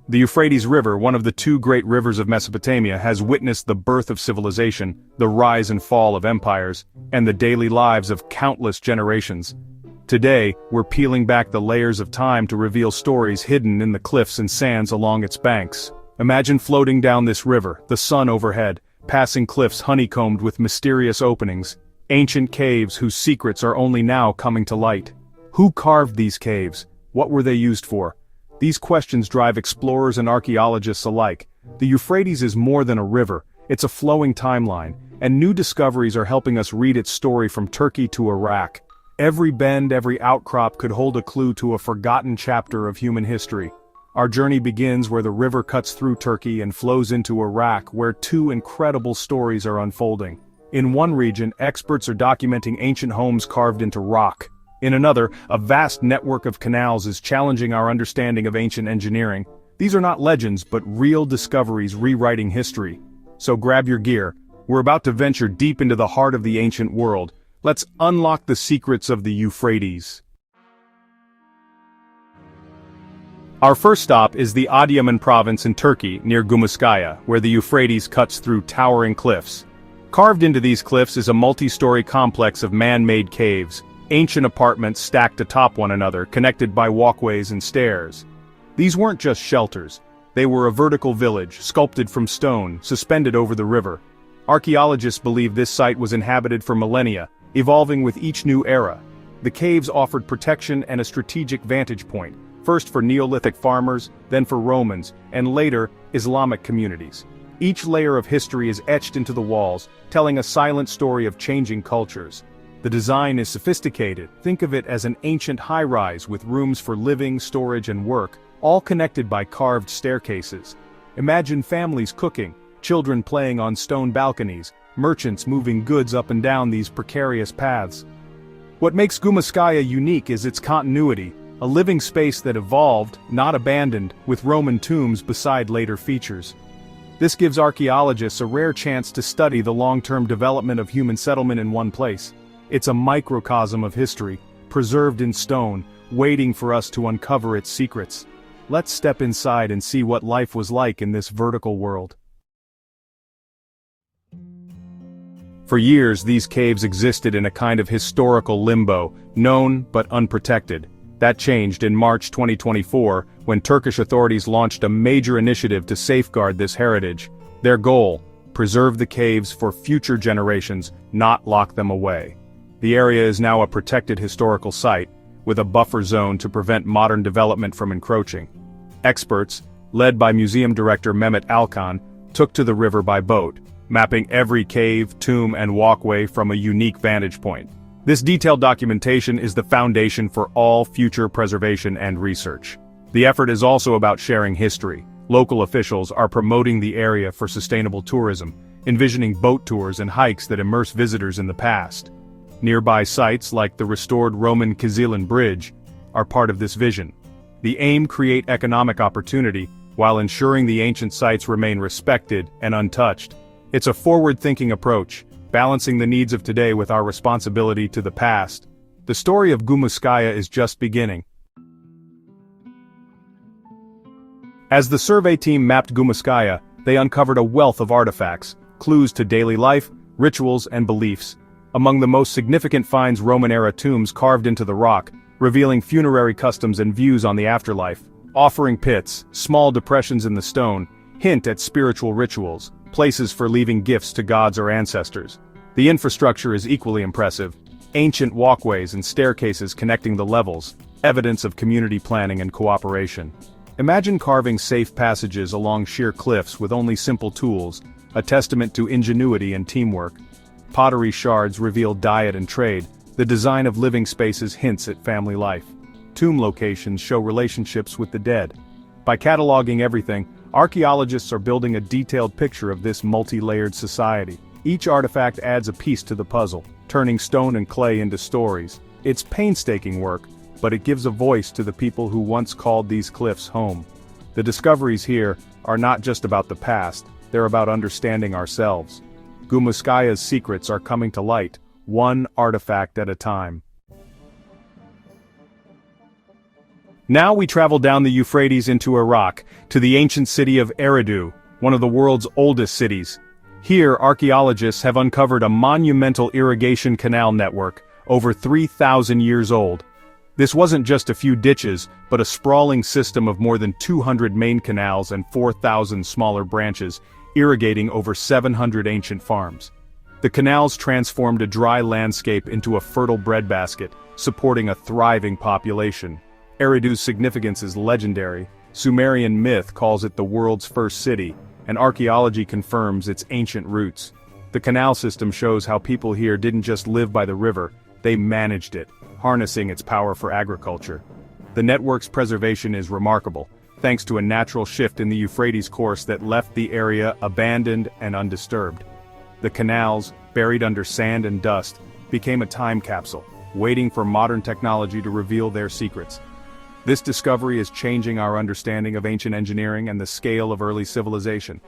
The Euphrates River, one of the two great rivers of Mesopotamia, has witnessed the birth of civilization, the rise and fall of empires, and the daily lives of countless generations. Today, we're peeling back the layers of time to reveal stories hidden in the cliffs and sands along its banks. Imagine floating down this river, the sun overhead, passing cliffs honeycombed with mysterious openings, ancient caves whose secrets are only now coming to light. Who carved these caves? What were they used for? These questions drive explorers and archaeologists alike. The Euphrates is more than a river, it's a flowing timeline, and new discoveries are helping us read its story from Turkey to Iraq. Every bend, every outcrop could hold a clue to a forgotten chapter of human history. Our journey begins where the river cuts through Turkey and flows into Iraq, where two incredible stories are unfolding. In one region, experts are documenting ancient homes carved into rock. In another, a vast network of canals is challenging our understanding of ancient engineering. These are not legends, but real discoveries rewriting history. So grab your gear. We're about to venture deep into the heart of the ancient world. Let's unlock the secrets of the Euphrates. Our first stop is the Adıyaman province in Turkey, near Gumuskaya, where the Euphrates cuts through towering cliffs. Carved into these cliffs is a multi-story complex of man-made caves, ancient apartments stacked atop one another, connected by walkways and stairs. These weren't just shelters. They were a vertical village, sculpted from stone, suspended over the river. Archaeologists believe this site was inhabited for millennia, evolving with each new era. The caves offered protection and a strategic vantage point, first for Neolithic farmers, then for Romans, and later, Islamic communities. Each layer of history is etched into the walls, telling a silent story of changing cultures. The design is sophisticated. Think of it as an ancient high-rise with rooms for living, storage, and work, all connected by carved staircases. Imagine families cooking, children playing on stone balconies, merchants moving goods up and down these precarious paths. What makes Gumuskaya unique is its continuity, a living space that evolved, not abandoned, with Roman tombs beside later features. This gives archaeologists a rare chance to study the long-term development of human settlement in one place. It's a microcosm of history, preserved in stone, waiting for us to uncover its secrets. Let's step inside and see what life was like in this vertical world. For years, these caves existed in a kind of historical limbo, known but unprotected. That changed in March 2024, when Turkish authorities launched a major initiative to safeguard this heritage. Their goal: preserve the caves for future generations, not lock them away. The area is now a protected historical site, with a buffer zone to prevent modern development from encroaching. Experts, led by Museum Director Mehmet Alkan, took to the river by boat, mapping every cave, tomb, and walkway from a unique vantage point. This detailed documentation is the foundation for all future preservation and research. The effort is also about sharing history. Local officials are promoting the area for sustainable tourism, envisioning boat tours and hikes that immerse visitors in the past. Nearby sites like the restored Roman Kızılın Bridge are part of this vision. The aim: create economic opportunity, while ensuring the ancient sites remain respected and untouched. It's a forward-thinking approach, balancing the needs of today with our responsibility to the past. The story of Gumuskaya is just beginning. As the survey team mapped Gumuskaya, they uncovered a wealth of artifacts, clues to daily life, rituals, and beliefs. Among the most significant finds, Roman-era tombs carved into the rock, revealing funerary customs and views on the afterlife. Offering pits, small depressions in the stone, hint at spiritual rituals, places for leaving gifts to gods or ancestors. The infrastructure is equally impressive. Ancient walkways and staircases connecting the levels, evidence of community planning and cooperation. Imagine carving safe passages along sheer cliffs with only simple tools, a testament to ingenuity and teamwork. Pottery shards reveal diet and trade. The design of living spaces hints at family life. Tomb locations show relationships with the dead. By cataloging everything, archaeologists are building a detailed picture of this multi-layered society. Each artifact adds a piece to the puzzle, turning stone and clay into stories. It's painstaking work, but it gives a voice to the people who once called these cliffs home. The discoveries here are not just about the past, they're about understanding ourselves. Gumuskaya's secrets are coming to light, one artifact at a time. Now we travel down the Euphrates into Iraq, to the ancient city of Eridu, one of the world's oldest cities. Here, archaeologists have uncovered a monumental irrigation canal network, over 3,000 years old. This wasn't just a few ditches, but a sprawling system of more than 200 main canals and 4,000 smaller branches, irrigating over 700 ancient farms. The canals transformed a dry landscape into a fertile breadbasket, supporting a thriving population. Eridu's significance is legendary. Sumerian myth calls it the world's first city, and archaeology confirms its ancient roots. The canal system shows how people here didn't just live by the river, they managed it, harnessing its power for agriculture. The network's preservation is remarkable, thanks to a natural shift in the Euphrates course that left the area abandoned and undisturbed. The canals, buried under sand and dust, became a time capsule, waiting for modern technology to reveal their secrets. This discovery is changing our understanding of ancient engineering and the scale of early civilization.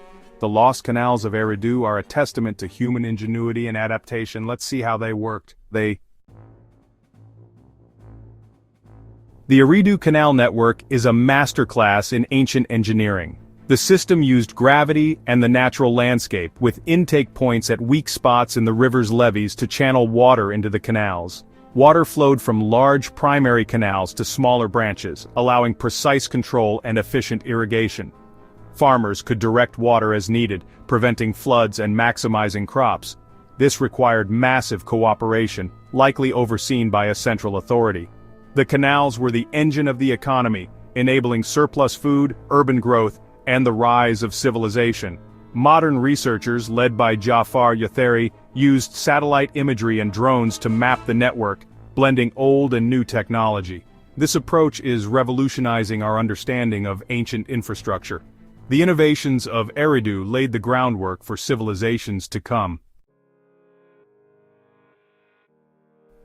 The lost canals of Eridu are a testament to human ingenuity and adaptation. Let's see how they worked. The Eridu Canal Network is a masterclass in ancient engineering. The system used gravity and the natural landscape, with intake points at weak spots in the river's levees to channel water into the canals. Water flowed from large primary canals to smaller branches, allowing precise control and efficient irrigation. Farmers could direct water as needed, preventing floods and maximizing crops. This required massive cooperation, likely overseen by a central authority. The canals were the engine of the economy, enabling surplus food, urban growth, and the rise of civilization. Modern researchers, led by Jafar Yatheri, used satellite imagery and drones to map the network, blending old and new technology. This approach is revolutionizing our understanding of ancient infrastructure. The innovations of Eridu laid the groundwork for civilizations to come.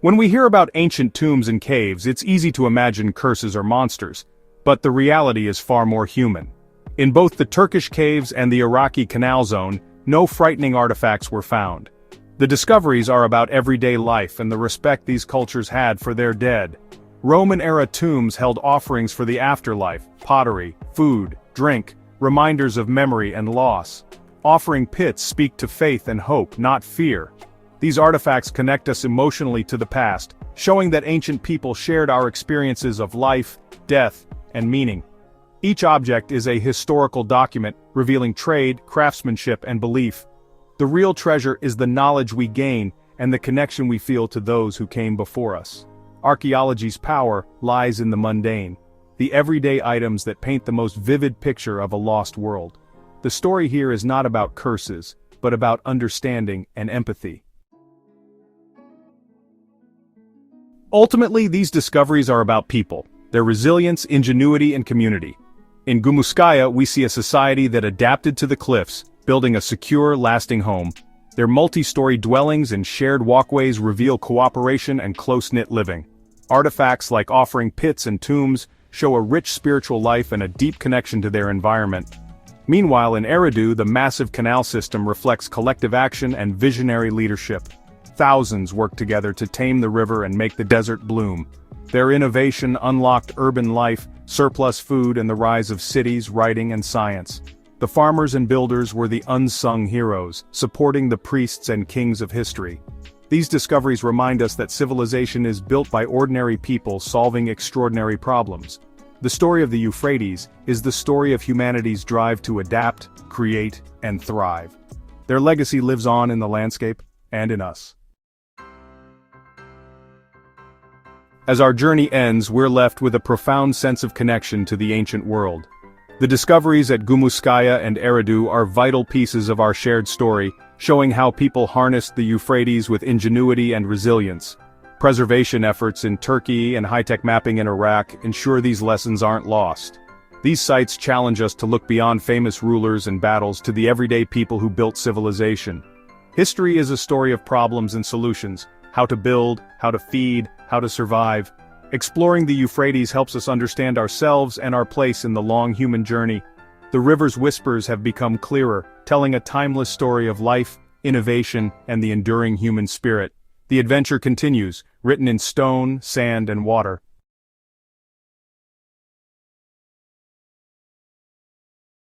When we hear about ancient tombs and caves, it's easy to imagine curses or monsters, but the reality is far more human. In both the Turkish caves and the Iraqi canal zone, no frightening artifacts were found. The discoveries are about everyday life and the respect these cultures had for their dead. Roman-era tombs held offerings for the afterlife, pottery, food, drink, reminders of memory and loss. Offering pits speak to faith and hope, not fear. These artifacts connect us emotionally to the past, showing that ancient people shared our experiences of life, death, and meaning. Each object is a historical document, revealing trade, craftsmanship, and belief. The real treasure is the knowledge we gain and the connection we feel to those who came before us. Archaeology's power lies in the mundane, the everyday items that paint the most vivid picture of a lost world. The story here is not about curses, but about understanding and empathy. Ultimately, these discoveries are about people, their resilience, ingenuity, and community. In Gumuskaya, we see a society that adapted to the cliffs, building a secure, lasting home. Their multi-story dwellings and shared walkways reveal cooperation and close-knit living. Artifacts like offering pits and tombs show a rich spiritual life and a deep connection to their environment. Meanwhile, in Eridu, the massive canal system reflects collective action and visionary leadership. Thousands worked together to tame the river and make the desert bloom. Their innovation unlocked urban life, surplus food, and the rise of cities, writing, and science. The farmers and builders were the unsung heroes, supporting the priests and kings of history. These discoveries remind us that civilization is built by ordinary people solving extraordinary problems. The story of the Euphrates is the story of humanity's drive to adapt, create, and thrive. Their legacy lives on in the landscape and in us. As our journey ends, we're left with a profound sense of connection to the ancient world. The discoveries at Gumuskaya and Eridu are vital pieces of our shared story, showing how people harnessed the Euphrates with ingenuity and resilience. Preservation efforts in Turkey and high-tech mapping in Iraq ensure these lessons aren't lost. These sites challenge us to look beyond famous rulers and battles to the everyday people who built civilization. History is a story of problems and solutions, how to build, how to feed, how to survive. Exploring the Euphrates helps us understand ourselves and our place in the long human journey. The river's whispers have become clearer, telling a timeless story of life, innovation, and the enduring human spirit. The adventure continues, written in stone, sand, and water.